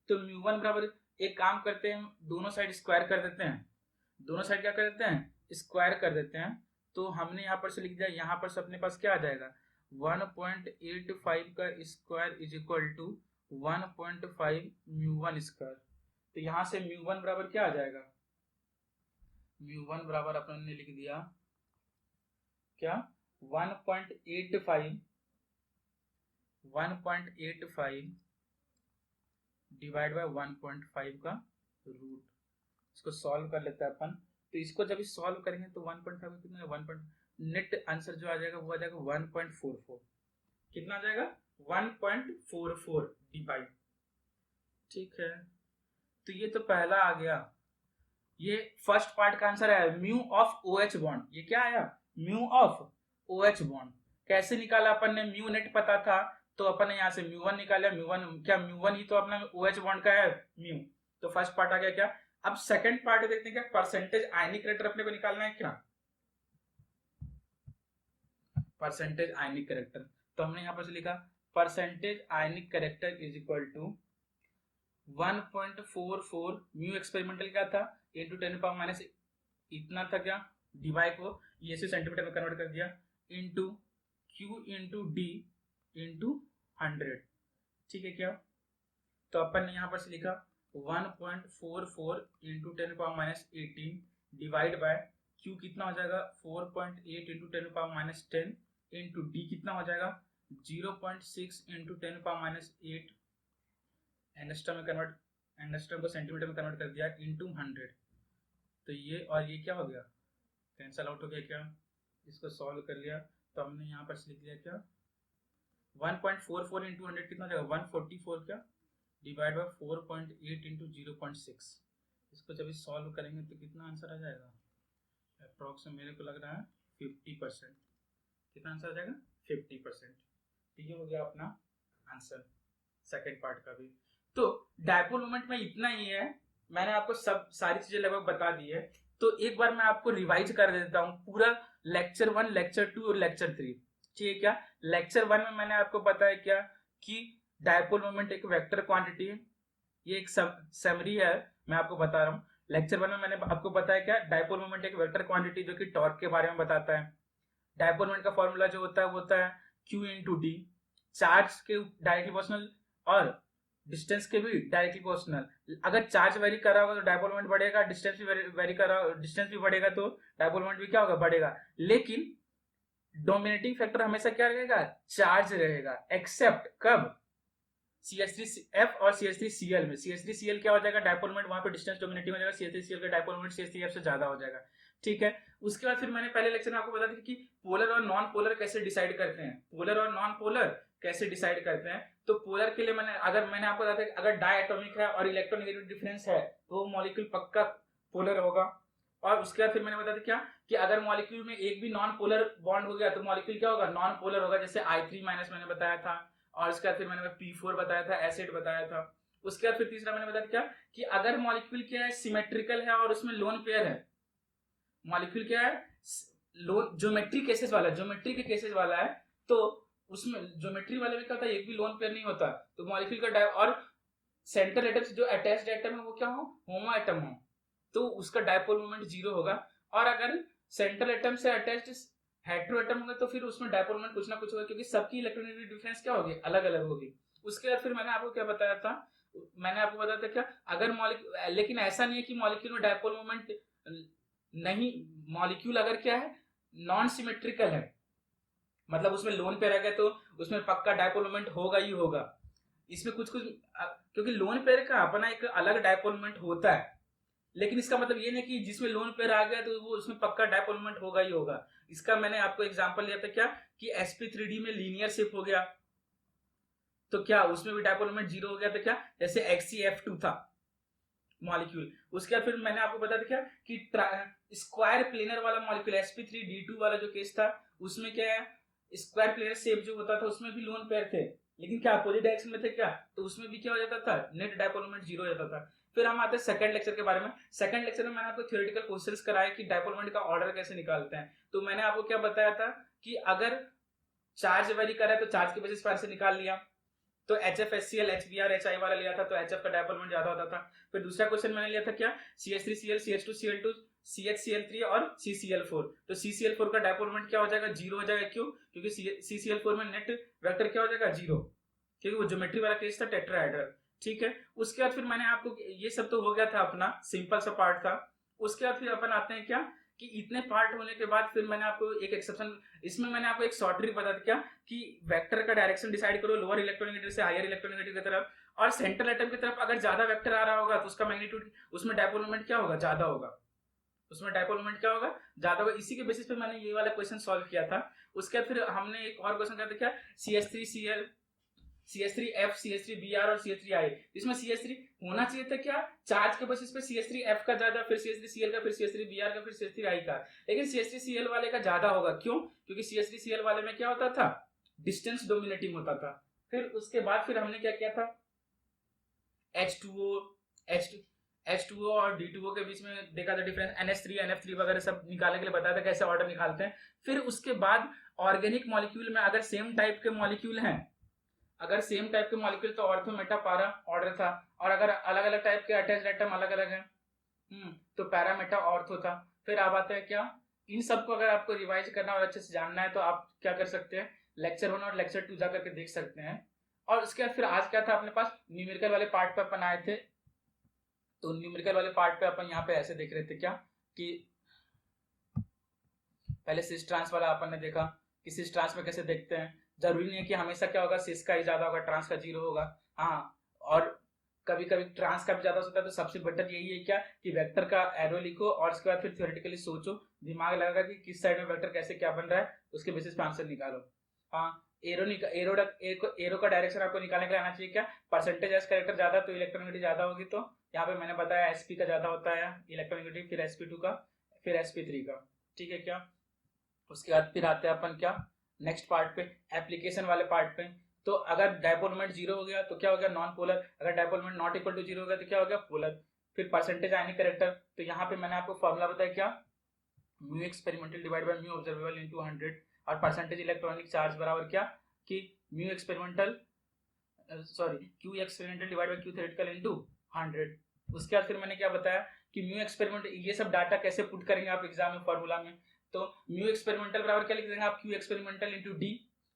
तो μ1 बराबर, एक काम करते हैं दोनों साइड स्क्वायर कर देते हैं, दोनों साइड क्या कर देते हैं स्क्वायर कर देते हैं, तो हमने यहाँ पर से लिख दिया, यहाँ पर से अपने पास क्या आ जाएगा 1.85 का square is equal to 1.5 μ1 square, तो यहाँ से μ1 बराबर क्या आ जाएगा, μ1 बराबर अपन ने लिख दिया क्या 1.85 डिवाइड बाय 1.5 का रूट, इसको सॉल्व कर लेते हैं अपन। तो इसको जब सॉल्व करेंगे तो 1.5 कितना है 1. नेट आंसर जो आ जाएगा वो आ जाएगा 1.44, कितना आ जाएगा 1.44 डिवाइड। ठीक है, तो ये तो पहला आ गया। ये फर्स्ट पार्ट का आंसर है म्यू ऑफ OH बॉन्ड। ये क्या आया? Mu of OH bond. कैसे निकाला अपन ने? म्यू नेट पता था तो अपन ने यहाँ से म्यू1 निकाला। म्यू1 क्या? म्यू1 ही तो अपना OH बॉन्ड का है म्यू। तो फर्स्ट पार्ट आ गया क्या? अब सेकंड पार्ट देखते हैं क्या? परसेंटेज आयनिक कैरेक्टर अपने को निकालना है क्या? Percentage ionic character. तो हमने यहाँ पर से लिखा percentage ionic character is equal to 1.44 mu experimental क्या था? 10⁻⁻, इतना था क्या? डीवाई को ये से सेंटीमीटर में कन्वर्ट कर दिया into Q into D into 100। ठीक है क्या? तो अपन ने यहाँ पर से लिखा 1.44 इंटू 10⁻18 डिवाइड बाय Q कितना हो जाएगा? 4.8 इंटू 10⁻10 इंटू डी कितना हो जाएगा? 0.6 इंटू 10⁻8 एंगस्ट्रम में कन्वर्ट, एंगस्ट्रम को सेंटीमीटर में कन्वर्ट कर दिया इंटू 100। तो ये और ये क्या हो गया? कैंसल आउट हो गया क्या? इसको सॉल्व कर लिया तो हमने यहाँ पर लिख लिया क्या? 1.44 इंटू 100 कितना हो जाएगा? 144 क्या डिवाइड बाय 4.8 इंटू 0.6। इसको जब सॉल्व करेंगे तो कितना आंसर आ जाएगा? अप्रॉक्स मेरे को लग रहा है 50%। कितना आंसर आ जाएगा? 50%। ठीक है, हो गया अपना आंसर सेकेंड पार्ट का भी। तो डायपोल मोमेंट में इतना ही है, मैंने आपको सब सारी चीजें लगभग बता दी है। तो एक बार मैं आपको रिवाइज कर देता हूँ पूरा लेक्चर 1, लेक्चर 2 और लेक्चर 3। ठीक है क्या? लेक्चर 1 में मैंने आपको बताया क्या कि डायपोल मोमेंट एक वेक्टर क्वांटिटी है। ये एक समरी है, मैं आपको बता रहा हूँ। लेक्चर 1 में मैंने आपको बताया क्या? डायपोल मोमेंट एक वेक्टर क्वांटिटी जो कि टॉर्क के बारे में बताता है। डायपोल मोमेंट का फॉर्मूला जो होता है वो होता है Q इंटू डी, चार्ज के डायरेक्टली प्रोपोर्शनल और डिस्टेंस के भी डायरेक्टली प्रोपोर्शनल। अगर चार्ज वेरी कर रहा होगा तो डायपोल मोमेंट बढ़ेगा, डिस्टेंस भी वेरी कर रहा, डिस्टेंस भी बढ़ेगा तो डायपोल मोमेंट भी क्या होगा? बढ़ेगा। लेकिन डोमिनेटिंग फैक्टर हमेशा क्या रहेगा? चार्ज रहेगा। एक्सेप्ट कब? CH3F और CH3Cl में। CH3Cl क्या हो जाएगा? डायपोल मोमेंट वहां पे डिस्टेंस डोमिनेटिंग हो जाएगा, CH3Cl का डायपोल मोमेंट CH3F से ज्यादा हो जाएगा। ठीक है, उसके बाद फिर मैंने पहले लेक्चर में आपको बता दिया कि पोलर और नॉन पोलर कैसे डिसाइड करते हैं। पोलर और नॉन पोलर कैसे डिसाइड करते हैं? तो पोलर के लिए मैंने आपको बताया अगर डायटोमिक है और इलेक्ट्रोनेगेटिव डिफरेंस है तो वो मॉलिक्यूल पक्का पोलर होगा। और उसके बाद फिर मैंने बताया क्या कि अगर मॉलिक्यूल में एक भी नॉन पोलर बॉन्ड हो गया तो मॉलिक्यूल क्या होगा? नॉन पोलर होगा, जैसे I3- मैंने बताया था। और उसके बाद फिर मैंने P4 बताया था, एसिड बताया था। उसके बाद फिर तीसरा मैंने बताया क्या कि अगर मॉलिक्यूल क्या है? सिमेट्रिकल है और उसमें लोन पेयर है। मॉलिक्यूल क्या है? ज्योमेट्री केसेस वाला, ज्योमेट्री के केसेस वाला है, तो उसमें ज्योमेट्री वाले में क्या होता है? एक भी लोन पेयर नहीं होता। तो मॉलिक्यूल का और सेंट्रल एटम से जो अटैच्ड एटम है वो क्या हो? होमो एटम हो, तो उसका डायपोल मोमेंट 0 होगा। और अगर सेंट्रल एटम से अटैच्ड हेटेरो एटम होगा तो फिर उसमें डायपोल मोमेंट कुछ ना कुछ होगा, क्योंकि सबकी इलेक्ट्रोनेगेटिव डिफरेंस क्या होगी? अलग अलग होगी। उसके बाद फिर मैंने आपको क्या बताया था? मैंने आपको बताया था क्या? अगर मॉलिक्यूल, लेकिन ऐसा नहीं है कि मॉलिक्यूल में डायपोल मोमेंट नहीं, मॉलिक्यूल अगर क्या है? नॉन सिमेट्रिकल है, मतलब उसमें लोन पेयर आ गया तो उसमें पक्का डायपोल मोमेंट होगा ही होगा। इसमें कुछ कुछ क्योंकि लोन पेयर का अपना एक अलग डायपोल मोमेंट होता है, लेकिन इसका मतलब ये नहीं कि जिसमें लोन पेयर आ गया तो वो उसमें पक्का डायपोल मोमेंट होगा ही होगा। इसका मैंने आपको एग्जांपल दिया था क्या कि sp3d में लीनियर शिप हो गया तो क्या उसमें भी डायपोल मोमेंट 0 हो गया था क्या? जैसे XeF2 था मॉलिक्यूल। उसके बाद फिर मैंने आपको बताया था क्या कि स्क्वायर प्लेनर वाला मॉलिक्यूल sp3d2 वाला जो केस था उसमें क्या है? स्क्वायर प्लेनर शेप जो होता था उसमें भी लोन पेयर थे, लेकिन क्या अपोजिट डायरेक्शन में थे क्या? तो उसमें भी क्या हो जाता था? नेट डायपोल मोमेंट 0 हो जाता था। फिर हम आते हैं सेकंड लेक्चर के बारे में। सेकंड लेक्चर में मैंने आपको थ्योरेटिकल क्वेश्चंस कराया कि डायपोल मोमेंट का ऑर्डर कैसे निकालते हैं। तो मैंने आपको क्या बताया था कि अगर चार्ज वेरी कर रहा है तो चार्ज के बेसिस पर से निकाल लिया। तो HF HCl HBr HI वाला लिया था तो HF का डायपोल मोमेंट ज्यादा होता था। फिर दूसरा क्वेश्चन मैंने लिया था क्या? CH3Cl CH2Cl2 CHCl3 और CCl4। तो CCl4 का डायपोल मोमेंट क्या हो जाएगा? 0 हो जाएगा। क्यों? क्योंकि CCl4 में नेट वेक्टर क्या हो जाएगा? 0, क्योंकि वो ज्योमेट्री वाला केस था टेट्राहेड्रल। ठीक है, उसके बाद फिर मैंने आपको ये सब तो हो गया था, अपना सिंपल सा पार्ट था। उसके बाद फिर अपन आते हैं क्या कि इतने पार्ट होने के बाद फिर मैंने आपको एक एक्सेप्शन, इसमें मैंने आपको एक शॉर्ट ट्रिक बता दी क्या कि वेक्टर का डायरेक्शन डिसाइड करो लोअर इलेक्ट्रोनेगेटिव से हायर इलेक्ट्रोनेगेटिव की तरफ, और सेंट्रल एटम की तरफ अगर ज्यादा वेक्टर आ रहा होगा तो उसका मैग्नीट्यूड, उसमें डायपोल मोमेंट क्या होगा? ज्यादा होगा। उसमें डायपोल मोमेंट क्या होगा? ज्यादा होगा। इसी के बेसिस पे मैंने ये वाला क्वेश्चन सॉल्व किया था। उसके बाद फिर हमने एक और क्वेश्चन किया था क्या? CH3Cl CH3F, CH3Br और CH3I। इसमें CH3 होना चाहिए था क्या, चार्ज के बेसिस पे CH3F का ज्यादा, फिर CH3Cl का, फिर CH3Br का, फिर CH3I का, लेकिन CH3Cl वाले का ज्यादा होगा। क्यों? क्योंकि CH3Cl वाले में क्या होता था, डिस्टेंस डोमिनेटिंग होता था। फिर उसके बाद फिर हमने क्या किया था, H2O, H2O और D2O के बीच में देखा था डिफरेंस, NH3 NF3 वगैरह सब निकालने के लिए बताया था कैसे ऑर्डर निकालते हैं। फिर उसके बाद ऑर्गेनिक मॉलिक्यूल में अगर सेम टाइप के मॉलिक्यूल हैं, अगर सेम टाइप के मॉलिक्यूल तो ऑर्थो मेटा पारा ऑर्डर था, और अगर अलग अलग टाइप के अटैच्ड एटम अलग अलग है तो पैरा मेटा ऑर्थो था। फिर आप आते हैं क्या, इन सबको अगर आपको रिवाइज करना और अच्छे से जानना है तो आप क्या कर सकते हैं, लेक्चर 1 और लेक्चर 2 जाकर के देख सकते हैं। और उसके बाद फिर आज क्या था अपने पास, न्यूमेरिकल वाले पार्ट पे अपन आए थे। तो न्यूमेरिकल वाले पार्ट पे अपन यहाँ पे ऐसे देख रहे थे क्या, कि पहले सिस ट्रांस वाला अपन ने देखा कि सिस ट्रांस में कैसे देखते हैं। जरूरी नहीं है कि हमेशा क्या होगा, सिस का ही ज्यादा होगा, ट्रांस का 0 होगा। हाँ, और कभी कभी ट्रांस का भी ज्यादा होता है। तो सबसे बेटर यही है क्या, कि वेक्टर का एरो लिखो और उसके बाद फिर थ्योरेटिकली सोचो, दिमाग लगाकर कि किस साइड में वेक्टर कैसे क्या बन रहा है, उसके बेसिस पे आंसर निकालो। हाँ, एरो का डायरेक्शन आपको निकालने के लिए आना चाहिए क्या, परसेंटेज एस कैरेक्टर ज्यादा तो इलेक्ट्रोनेगेटिव ज्यादा होगी। तो यहाँ पे मैंने बताया एसपी का ज्यादा होता है इलेक्ट्रोनेगेटिव, फिर sp2 का, फिर sp3 का। ठीक है क्या, उसके बाद फिर आते हैं अपन क्या, नेक्स्ट पार्ट पे, एप्लीकेशन वाले पार्ट पे। तो अगर डायपोल मोमेंट 0 हो गया तो क्या हो गया, नॉन पोलर। अगर dipole moment not equal to 0 हो गया तो क्या हो गया, पोलर। फिर परसेंटेज आयनिक कैरेक्टर, तो यहाँ पे मैंने आपको फॉर्मूला बताया क्या, mu experimental divide by mu observable into 100, और परसेंटेज इलेक्ट्रॉनिक चार्ज बराबर क्या, कि mu experimental Q experimental divide by q theoretical into 100। उसके बाद फिर मैंने क्या बताया कि म्यू एक्सपेरिमेंटल, ये सब डाटा कैसे पुट करेंगे आप एग्जाम में फॉर्मूला में। तो म्यू एक्सपेरिमेंटल बराबर क्या लिख देंगे आप, क्यू एक्सपेरिमेंटल इनटू डी,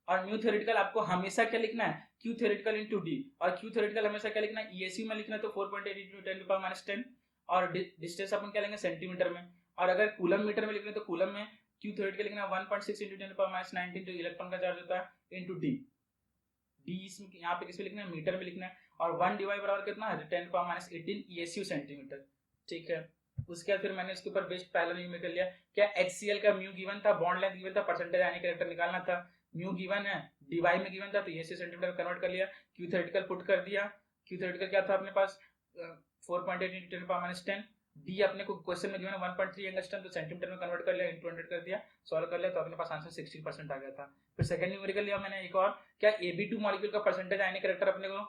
और म्यू थ्योरेटिकल आपको हमेशा क्या लिखना है, क्यू थ्योरेटिकल इनटू डी, और क्यू थ्योरेटिकल हमेशा क्या लिखना है, ईएसयू में लिखना है तो 4.8 × 10⁻⁻10, और डिस्टेंस अपन क्या लेंगे सेंटीमीटर में। और अगर कूलम मीटर में लिखना है तो कूलम में क्यू थ्योरेटिकल लिखना है 1.6 × 10⁻19 जो इलेक्ट्रॉन का चार्ज होता है इनटू डी। डी इसमें यहाँ पे किसमें लिखना है, मीटर में लिखना है, और 1 डिवाइड बराबर कितना है 10⁻18 ईएसयू सेंटीमीटर। ठीक है, उसके बाद फिर मैंने इसके ऊपर बेस्ड पहला में कर लिया क्या, HCl का म्यू गिवन था, बॉन्ड लेंथ गिवन था, परसेंटेज आयनिक कैरेक्टर निकालना था, म्यू गिवन है, डीवाई में गिवन था तो ईएसयू सेंटीमीटर कन्वर्ट कर लिया, क्यू थ्योरेटिकल पुट कर दिया। क्यू थ्योरेटिकल क्या था अपने पास 4.8 × 10⁻10, डी अपने को क्वेश्चन में गिवन 1.3 एंगस्ट्रम, तो सेंटीमीटर में कन्वर्ट कर लिया, इंटू 100 कर दिया, सॉल्व कर लिया, तो अपने पास आंसर 60% आ गया था। फिर सेकंड न्यूमेरिकल लिया मैंने एक और क्या, AB2 मॉलिक्यूल का परसेंटेज आयनिक कैरेक्टर अपने को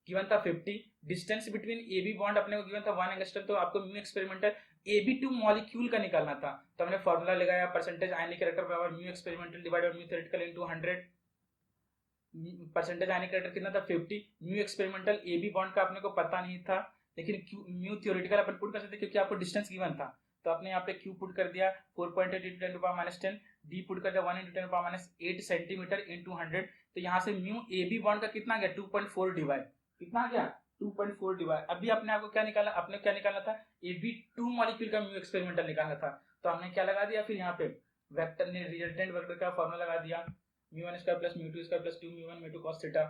गिवन था 50, डिस्टेंस बिटवीन AB बॉन्ड अपने को गिवन था 1 एंगस्ट्रम, तो आपको म्यू एक्सपेरिमेंटल AB2 मॉलिक्यूल का निकालना था। तो हमने फॉर्मूला लगाया, परसेंटेज आयनिक कैरेक्टर बराबर mu experimental divide by mu theoretical into 100। Percentage ionic character कितना था 50, म्यू एक्सपेरिमेंटल AB बॉन्ड का अपने को पता नहीं था, लेकिन म्यू थ्योरेटिकल अपन पुट कर सकते क्योंकि आपको डिस्टेंस गिवन था। तो आपने यहाँ पे क्यू पुट कर दिया 4.8 × 10⁻10, डी पुट कर दिया 1 × 10⁻8 सेंटीमीटर इनटू 100। तो यहाँ से म्यू AB बॉन्ड का कितना गया 2.4 डिवाइड, कितना गया 2.4 डिवाइड। अभी अपने आपको क्या निकालना, अपने क्या निकालना था, AB2 मॉलिक्यूल का म्यू एक्सपेरिमेंटल निकालना था। तो हमने क्या लगा दिया, फिर यहाँ पे वेक्टर ने रिजल्टेंट वेक्टर का फॉर्मूला लगा दिया, μ1² + μ2² + 2 μ1 μ2 cos थीटा।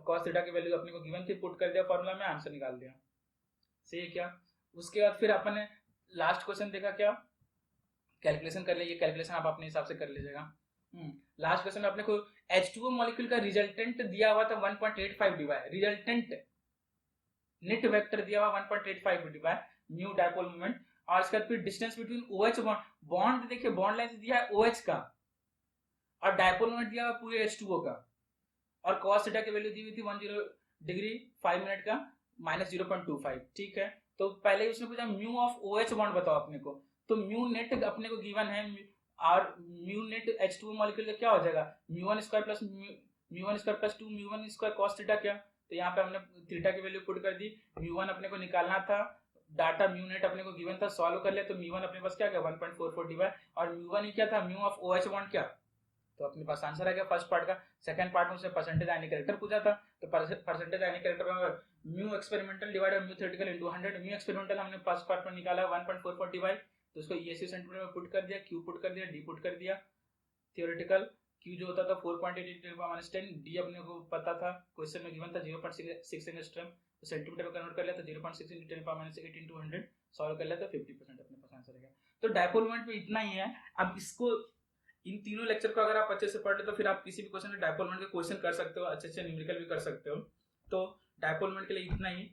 cos थीटा की वैल्यू अपने को गिवन थी, पुट कर दिया फॉर्मूला में, आंसर निकाल दिया। सही है क्या। उसके बाद फिर अपन ने लास्ट क्वेश्चन देखा क्या, कैलकुलेशन कर लीजिए, कैलकुलेशन आप अपने हिसाब से कर लीजिएगा। लास्ट क्वेश्चन में अपने को H2O मॉलिक्यूल का रिजल्टेंट दिया हुआ था 1.85 डिवाइड, रिजल्टेंट नेट वेक्टर दिया हुआ 1.85 डिवाइड म्यू डायपोल मोमेंट, और इसके बाद फिर डिस्टेंस बिटवीन OH बॉन्ड देखिए, बॉन्ड लेंथ दिया है OH का, और डायपोल मोमेंट दिया हुआ पूरे H2O का, और cos थीटा की वैल्यू दी हुई थी 10 डिग्री 5 मिनट का -0.25। ठीक है, तो पहले उसने पूछा म्यू ऑफ OH बॉन्ड बताओ अपने को, तो म्यू नेट अपने को गिवन है, और म्यू नेट H2O मॉलिक्यूल का क्या हो जाएगा, μ1² + 2 μ1² cos थीटा क्या। तो यहाँ पे हमने थीटा की वैल्यू पुट कर दी, μ1 अपने को निकालना था, डाटा म्यू नेट अपने को गिवन था, सॉल्व कर लिया, तो μ1 अपने पास क्या गया 1.44 डिवाइड, और μ1 ही क्या था, म्यू ऑफ OH बॉन्ड क्या, तो अपने पास आंसर आ गया फर्स्ट पार्ट का। सेकंड पार्ट में उसने परसेंटेज आयनिक कैरेक्टर पूछा था, तो परसेंटेज आयनिक कैरेक्टर बराबर mu experimental divide by mu theoretical into 100। Mu experimental हमने फर्स्ट पार्ट में निकाला 1.44 डिवाइड, तो उसको ईएसयू सेंटीमीटर में पुट कर दिया, क्यू पुट कर दिया, डी पुट कर दिया, थ्योरेटिकल क्यू जो होता था 4.8 × 10⁻10, डी अपने को पता था, क्वेश्चन में गिवन था 0.6 एंगस्ट्रम, तो सेंटीमीटर में कन्वर्ट कर लिया, तो 0.6 × 10⁻8 इनटू 100 सॉल्व कर लिया, तो 50% अपने पास आंसर आ गया। तो डायपोल मोमेंट में इतना ही है। अब इसको इन तीनों लेक्चर को अगर आप अच्छे से पढ़ ले तो फिर आप किसी भी क्वेश्चन में डायपोल मोमेंट के क्वेश्चन कर सकते हो, अच्छे न्यूमेरिकल भी कर सकते हो। तो डायपोल मोमेंट के लिए इतना ही।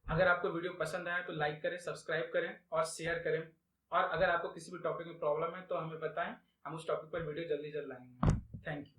अगर आपको वीडियो पसंद आया तो लाइक करें, सब्सक्राइब करें और शेयर करें। और अगर आपको किसी भी टॉपिक में प्रॉब्लम है तो हमें बताएं, हम उस टॉपिक पर वीडियो जल्दी लाएंगे। Thank you.